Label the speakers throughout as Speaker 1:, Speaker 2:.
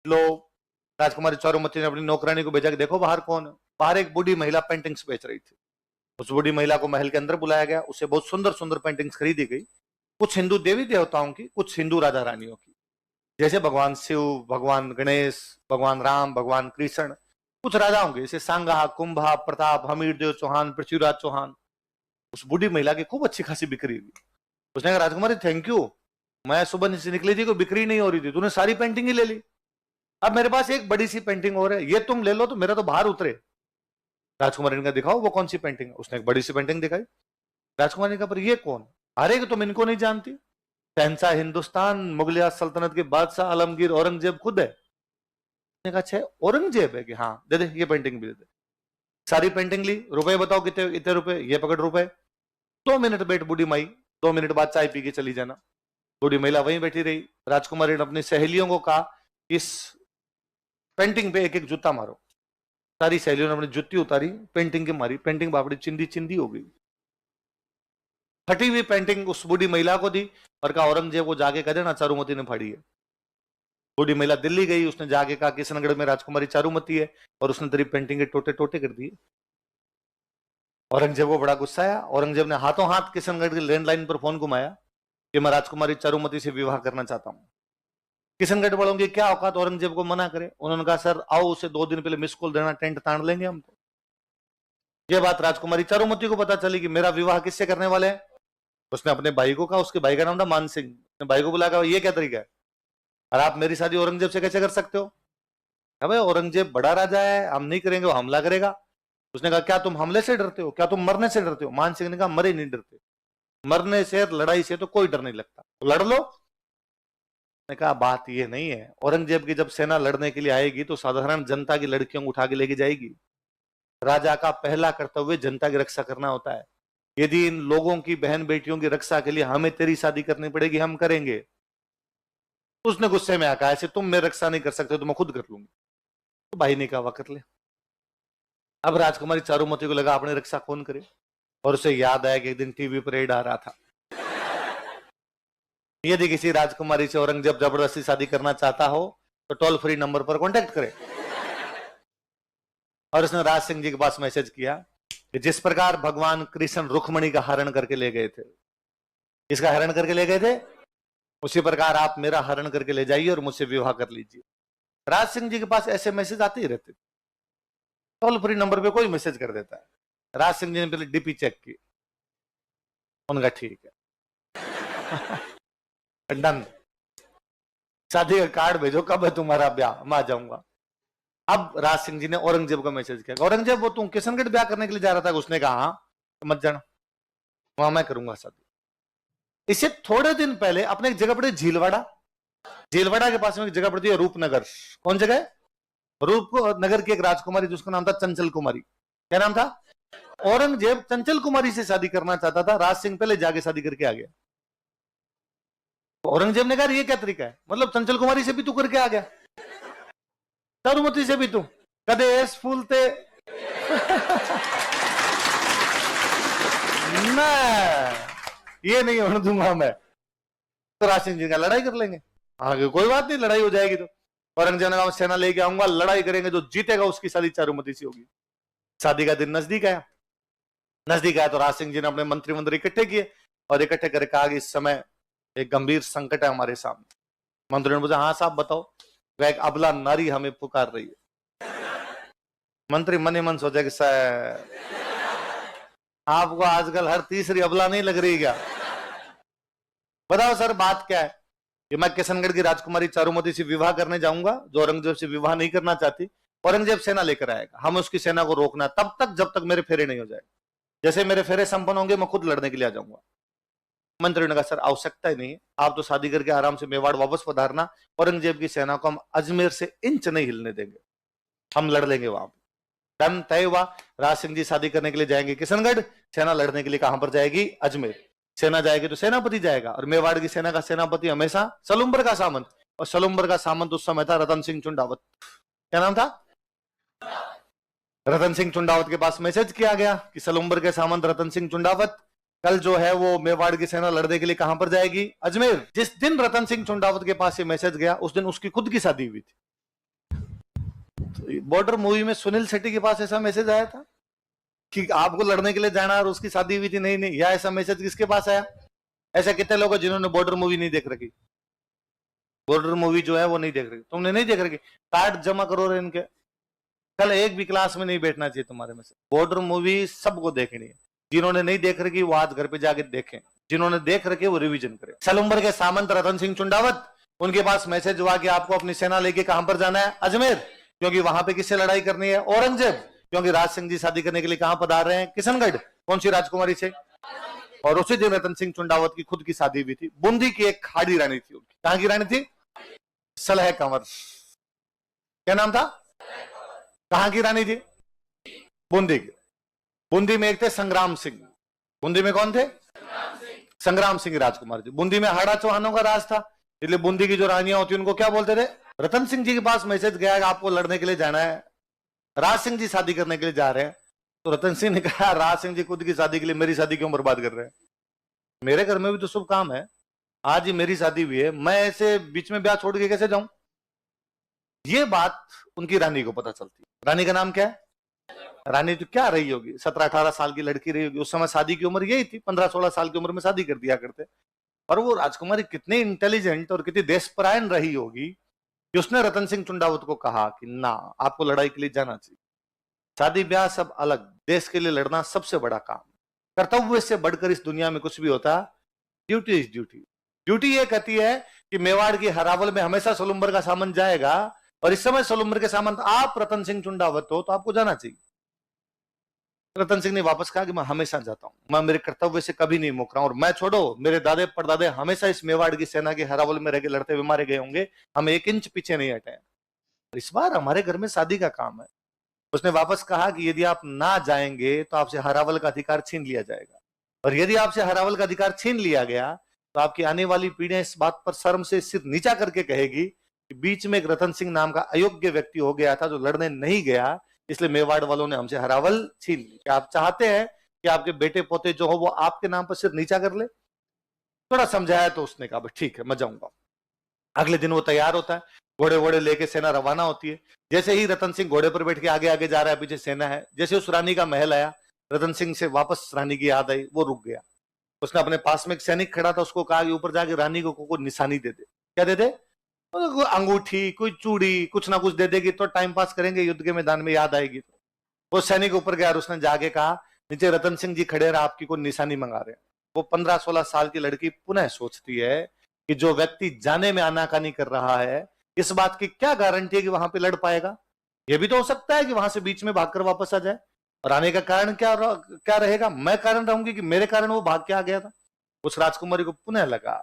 Speaker 1: लो, राजकुमारी चारुमती ने अपनी नौकरानी को भेजा कि देखो बाहर कौन है। बाहर एक बूढ़ी महिला पेंटिंग्स बेच रही थी। उस बूढ़ी महिला को महल के अंदर बुलाया गया, उससे बहुत सुंदर सुंदर पेंटिंग्स खरीदी गई, कुछ हिंदू देवी देवताओं की, कुछ हिंदू राजा रानियों की, जैसे भगवान शिव, भगवान गणेश, भगवान राम, भगवान कृष्ण, कुछ राजाओं के जैसे सांगा, कुंभा, प्रताप, हमीर देव चौहान, पृथ्वीराज चौहान। उस बूढ़ी महिला की खूब अच्छी खासी बिक्री हुई। उसने कहा राजकुमारी थैंक यू, मैं सुबह से निकली थी, कोई बिक्री नहीं हो रही थी, तूने सारी पेंटिंग ही ले ली। अब मेरे पास एक बड़ी सी पेंटिंग और है, ये तुम ले लो तो मेरा तो बाहर उतरे। राजकुमारी ने कहा दिखाओ वो कौन सी पेंटिंग है। उसने एक बड़ी सी पेंटिंग दिखाई। राजकुमारी ने कहा पर ये कौन? अरे कि तुम इनको नहीं जानती, शहंशाह हिंदुस्तान मुगलिया सल्तनत के बादशाह आलमगीर औरंगजेब खुद है। उसने कहा अच्छा औरंगजेब है कि हाँ, दे दे ये पेंटिंग भी दे दे। सारी पेंटिंग ली, रुपए बताओ कितने, इतने रुपए, ये पकड़ रुपए। 2 मिनट बैठ बूढ़ी माई, 2 मिनट बाद चाय पी के चली जाना। बूढ़ी महिला वहीं बैठी रही। राजकुमारी ने अपनी सहेलियों को कहा इस पेंटिंग पे एक एक जूता मारो। सारी सहेलियों ने अपनी जुत्ती उतारी, पेंटिंग की मारी, पेंटिंग बापड़ी चिंदी चिंदी हो गई। फटी हुई पेंटिंग उस बूढ़ी महिला को दी और कहा औरंगजेब को जाके कह देना चारुमती ने फाड़ी है। बूढ़ी महिला दिल्ली गई, उसने जाके कहा किशनगढ़ में राजकुमारी चारुमती है और उसने तेरी पेंटिंग के टोटे टोटे कर दिए। औरंगजेब को बड़ा गुस्सा आया। औरंगजेब ने हाथों हाथ किशनगढ़ की लैंडलाइन पर फोन घुमाया कि मैं राजकुमारी चारुमती से विवाह करना चाहता हूं। किशनगढ़ वालों की क्या औकात औरंगजेब को मना करे। उन्होंने कहा सर आओ, उसे 2 दिन पहले मिस कॉल देना, टेंट तान लेंगे हम तो। ये बात राजकुमारी चारुमती को पता चली कि मेरा विवाह किससे करने वाले हैं। उसने अपने भाई को कहा, उसके भाई का नाम था मान सिंह। उसने भाई को बुलाया, ये क्या तरीका है और आप मेरी शादी औरंगजेब से कैसे कर सकते हो? भाई औरंगजेब बड़ा राजा है, हम नहीं करेंगे, वो हमला करेगा। उसने कहा क्या तुम हमले से डरते हो, क्या तुम मरने से डरते हो? मान सिंह ने कहा मरे नहीं डरते, मरने से लड़ाई से तो कोई डर नहीं लगता, तो लड़ लो। ने कहा बात ये नहीं है, औरंगजेब की जब सेना लड़ने के लिए आएगी तो साधारण जनता की लड़कियों को उठा के लेके जाएगी। राजा का पहला कर्तव्य जनता की रक्षा करना होता है। यदि इन लोगों की बहन बेटियों की रक्षा के लिए हमें तेरी शादी करनी पड़ेगी, हम करेंगे। उसने गुस्से में आकर ऐसे तुम मेरी रक्षा नहीं कर सकते तो मैं खुद कर लूंगी। तो भाई ने कहा कर ले। अब राजकुमारी चारुमती को लगा अपनी रक्षा कौन करे, और उसे याद आया कि एक दिन टीवी पर एड आ रहा था, यदि किसी राजकुमारी से औरंगजेब जबरदस्ती शादी करना चाहता हो तो टोल फ्री नंबर पर कांटेक्ट करे। और उसने राज सिंह जी के पास मैसेज किया कि जिस प्रकार भगवान कृष्ण रुक्मणी का हरण करके ले गए थे, इसका हरण करके ले गए थे, उसी प्रकार आप मेरा हरण करके ले जाइए और मुझसे विवाह कर लीजिए। राज सिंह जी के पास ऐसे मैसेज आते ही रहते, टोल फ्री नंबर पे कोई मैसेज कर देता है। राज सिंह जी ने पहले डीपी चेक की, उनका ठीक है डन, शादी का कार्ड भेजो, कब है तुम्हारा ब्याह, मैं आ जाऊंगा। अब राज सिंह जी ने औरंगजेब को मैसेज किया, औरंगजेब वो तुम किशनगढ़ ब्याह करने के लिए जा रहा था? उसने कहा हाँ, तो मत जाना, वहां मैं करूंगा शादी। इससे थोड़े दिन पहले अपने एक जगह पड़ी झीलवाड़ा, झीलवाड़ा के पास में एक जगह पड़ती है रूपनगर। कौन जगह है? रूपनगर की एक राजकुमारी जिसका नाम था चंचल कुमारी। क्या नाम था? औरंगजेब चंचल कुमारी से शादी करना चाहता था, राज सिंह पहले जाके शादी करके आ गया। तो औरंगजेब ने कहा ये क्या तरीका है, मतलब चंचल कुमारी से भी तू करके आ गया, चारुमती से भी तू कदेश फूलते मैं ये नहीं होने दूंगा मैं। तो राज सिंह जी का लड़ाई कर लेंगे, आगे कोई बात नहीं, लड़ाई हो जाएगी। तो औरंगजेब ने कहा सेना लेके आऊंगा, लड़ाई करेंगे, जो जीतेगा उसकी शादी चारुमती से होगी। शादी का दिन नजदीक आया। नजदीक आया तो राज सिंह जी ने अपने मंत्री इकट्ठे किए और इकट्ठे करके कहा कि इस समय एक गंभीर संकट है हमारे सामने। मंत्री ने पूछा हाँ साहब बताओ। वह एक अबला नारी हमें पुकार रही है। मंत्री मन ही मन सोचा कि आपको आजकल हर तीसरी अबला नहीं लग रही क्या? बताओ सर बात क्या है? कि मैं किशनगढ़ की राजकुमारी चारुमती से विवाह करने जाऊंगा, जो औरंगजेब से विवाह नहीं करना चाहती। औरंगजेब सेना लेकर आएगा, हम उसकी सेना को रोकना तब तक जब तक मेरे फेरे नहीं हो जाए। जैसे मेरे फेरे संपन्न होंगे मैं खुद लड़ने के लिए आ जाऊंगा। मंत्री ने कहा सर आवश्यकता ही नहीं है, आप तो शादी करके आराम से मेवाड़ वापस पधारना, औरंगजेब की सेना को हम अजमेर से इंच नहीं हिलने देंगे, हम लड़ लेंगे वहां पर। डन, तय हुआ। राज सिंह जी शादी करने के लिए जाएंगे किशनगढ़, सेना लड़ने के लिए कहां पर जाएगी? अजमेर। सेना जाएगी तो सेनापति जाएगा, और मेवाड़ की सेना का सेनापति हमेशा सलुम्बर का सामंत, और सलुम्बर का सामंत उस समय था रतन सिंह चुंडावत। क्या नाम था? रतन सिंह चुंडावत के पास मैसेज किया गया कि सलुम्बर के सामंत रतन सिंह चुंडावत कल जो है वो मेवाड़ की सेना लड़ने के लिए कहां पर जाएगी? अजमेर। जिस दिन रतन सिंह चुंडावत के पास ये मैसेज गया उस दिन उसकी खुद की शादी हुई थी। बॉर्डर मूवी में सुनील शेट्टी के पास ऐसा मैसेज आया था कि आपको लड़ने के लिए जाना और उसकी शादी हुई थी? नहीं नहीं, या ऐसा मैसेज किसके पास आया? ऐसा कितने लोग हैं जिन्होंने बॉर्डर मूवी नहीं देख रखी? बॉर्डर मूवी जो है वो नहीं देख रही, तुमने नहीं देख रखी, कार्ड जमा करो रे इनके। कल एक भी क्लास में नहीं बैठना चाहिए तुम्हारे में से। बॉर्डर मूवी सबको देखनी है, जिन्होंने नहीं देख रखी वो आज घर पे जाके देखें, जिन्होंने देख रखे वो रिवीजन करें। सलूम्बर के सामंत रतन सिंह चुंडावत, उनके पास मैसेज हुआ कि आपको अपनी सेना लेके कहां पर जाना है? अजमेर, क्योंकि वहां पे किससे लड़ाई करनी है? औरंगजेब, क्योंकि राज सिंह जी शादी करने के लिए कहां पधार रहे हैं? किशनगढ़। कौन सी राजकुमारी से? और उसी दिन रतन सिंह चुंडावत की खुद की शादी हुई थी। बूंदी की एक खाड़ी रानी थी उनकी। कहां की रानी थी? सलह कंवर। क्या नाम था? कहां की रानी थी? बूंदी की। बूंदी में एक थे संग्राम सिंह। बूंदी में कौन थे? संग्राम सिंह राजकुमार जी। बूंदी में हाड़ा चौहानों का राज था, इसलिए बूंदी की जो रानियां होती उनको क्या बोलते थे? रतन सिंह जी के पास मैसेज गया कि आपको लड़ने के लिए जाना है, राज सिंह जी शादी करने के लिए जा रहे हैं। तो रतन सिंह ने कहा राज सिंह जी खुद की शादी के लिए मेरी शादी क्यों बर्बाद कर रहे हैं? मेरे घर में भी तो शुभ काम है, आज ही मेरी शादी हुई है, मैं ऐसे बीच में ब्याह छोड़ के कैसे जाऊं? ये बात उनकी रानी को पता चलती। रानी का नाम क्या है? रानी तो क्या रही होगी, 17-18 साल की लड़की रही होगी। उस समय शादी की उम्र यही थी, 15-16 साल की उम्र में शादी कर दिया करते। और वो राजकुमारी कितनी इंटेलिजेंट और कितनी देशपरायण रही होगी कि उसने रतन सिंह चुंडावत को कहा कि ना, आपको लड़ाई के लिए जाना चाहिए। शादी ब्याह सब अलग, देश के लिए लड़ना सबसे बड़ा काम। कर्तव्य से बढ़कर इस दुनिया में कुछ भी होता, ड्यूटी इज ड्यूटी। ड्यूटी ये कहती है कि मेवाड़ की हरावल में हमेशा सोलुम्बर का सामंत जाएगा, और इस समय सोलुम्बर के सामंत आप रतन सिंह चुंडावत हो, तो आपको जाना चाहिए। रतन सिंह ने वापस कहा कि मैं हमेशा जाता हूं, मैं मेरे कर्तव्य से कभी नहीं मुक रहा हूं, और मैं छोड़ो, मेरे दादे परदादे हमेशा इस मेवाड़ की सेना के हरावल में रह के लड़ते हुए मारे गए होंगे, हम 1 इंच पीछे नहीं हटे। इस बार हमारे घर में शादी का काम है। उसने वापस कहा कि यदि आप ना जाएंगे तो आपसे हरावल का अधिकार छीन लिया जाएगा, और यदि आपसे हरावल का अधिकार छीन लिया गया तो आपकी आने वाली पीढ़ियां इस बात पर शर्म से सिर नीचा करके कहेगी कि बीच में एक रतन सिंह नाम का अयोग्य व्यक्ति हो गया था जो लड़ने नहीं गया, इसलिए मेवाड़ वालों ने हमसे हरावल छीन ली। क्या आप चाहते हैं कि आपके बेटे पोते जो हो वो आपके नाम पर सिर नीचा कर ले? थोड़ा समझाया तो उसने कहा ठीक है मैं जाऊंगा। अगले दिन वो तैयार होता है, घोड़े वोड़े लेके सेना रवाना होती है। जैसे ही रतन सिंह घोड़े पर बैठ के आगे आगे जा रहा है, पीछे सेना है, जैसे उस रानी का महल आया, रतन सिंह से वापस रानी की याद आई, वो रुक गया। उसने अपने पास में एक सैनिक खड़ा था, उसको कहा कि ऊपर जाके रानी को कोई निशानी दे दे। क्या दे दे? कोई अंगूठी, कोई चूड़ी, कुछ ना कुछ दे देगी तो टाइम पास करेंगे, युद्ध के मैदान में याद आएगी। तो वो सैनिक ऊपर गया और उसने जाके कहा नीचे रतन सिंह जी खड़े रहे, आपकी कोई निशानी मंगा रहे हैं। वो 15-16 साल की लड़की पुनः सोचती है कि जो व्यक्ति जाने में आनाकानी कर रहा है, इस बात की क्या गारंटी है कि वहां पे लड़ पाएगा? यह भी तो हो सकता है कि वहां से बीच में भागकर वापस आ जाए, और आने का कारण क्या रहेगा? मैं कारण रहूंगी कि मेरे कारण वो भाग के आ गया था। उस राजकुमारी को पुनः लगा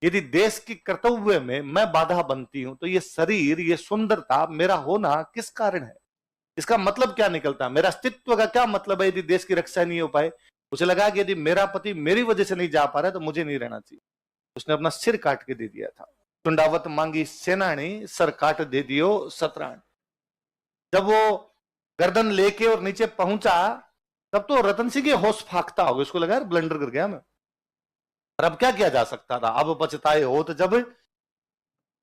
Speaker 1: यदि देश की कर्तव्य में मैं बाधा बनती हूं तो ये शरीर, ये सुंदरता, मेरा होना किस कारण है? इसका मतलब क्या निकलता है? मेरा अस्तित्व का क्या मतलब है यदि देश की रक्षा नहीं हो पाए? उसे लगा कि यदि मेरा पति मेरी वजह से नहीं जा पा रहा तो मुझे नहीं रहना चाहिए। उसने अपना सिर काट के दे दिया था। चुंडावत मांगी सेनानी, सर काट दे दियो सतराण। जब वो गर्दन लेके और नीचे पहुंचा तब तो रतन सिंह के होश फाकता होगा, उसको लगा ब्लंडर कर गया मैं। और अब क्या किया जा सकता था? अब पछताए हो तो जब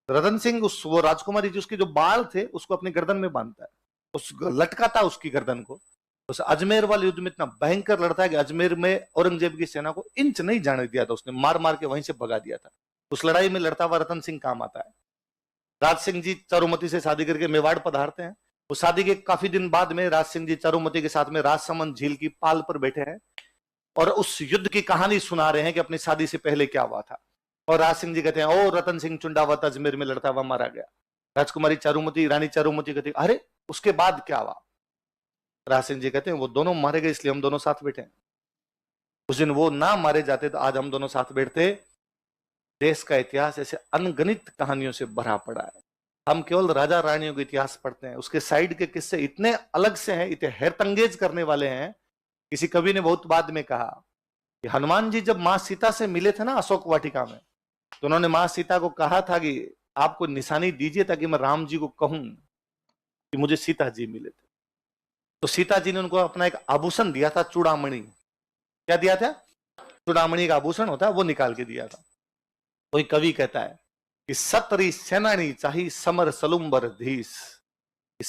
Speaker 1: रतन सिंह वो राजकुमारी जी उसके जो बाल थे उसको अपनी गर्दन में बांधता है, उस लटकाता उसकी गर्दन को। उस अजमेर वाले युद्ध में इतना भयंकर लड़ता है कि अजमेर में औरंगजेब की सेना को इंच नहीं जाने दिया था, उसने मार मार के वहीं से भगा दिया था। उस लड़ाई में लड़ता हुआ रतन सिंह काम आता है। राज सिंह जी चारुमती से शादी करके मेवाड़ पधारते हैं। उस शादी के काफी दिन बाद में राज सिंह जी चारुमती के साथ में राजसमंद झील की पाल पर बैठे हैं और उस युद्ध की कहानी सुना रहे हैं कि अपनी शादी से पहले क्या हुआ था। और राज सिंह जी कहते हैं ओ रतन सिंह चुंडावत अजमेर में लड़ता हुआ मारा गया। राजकुमारी चारुमती, रानी चारुमती कहती अरे उसके बाद क्या हुआ? राज सिंह जी कहते हैं वो दोनों मारे गए इसलिए हम दोनों साथ बैठे हैं। उस दिन वो ना मारे जाते तो आज हम दोनों साथ बैठते। देश का इतिहास ऐसे अनगणित कहानियों से भरा पड़ा है। हम केवल राजा रानियों का इतिहास पढ़ते हैं, उसके साइड के किस्से इतने अलग से हैं, इतने हैरतंगेज करने वाले हैं। किसी कवि ने बहुत बाद में कहा कि हनुमान जी जब मां सीता से मिले थे ना अशोक वाटिका में, तो उन्होंने मां सीता को कहा था कि आपको निशानी दीजिए ताकि मैं राम जी को कहूं कि मुझे सीता जी मिले थे। तो सीता जी ने उनको अपना एक आभूषण दिया था, चूड़ामणि। क्या दिया था? चूड़ामणि का आभूषण होता है, वो निकाल के दिया था। कोई कवि कहता है कि सतरी सेनानी चाही समर सलुम्बर धीस,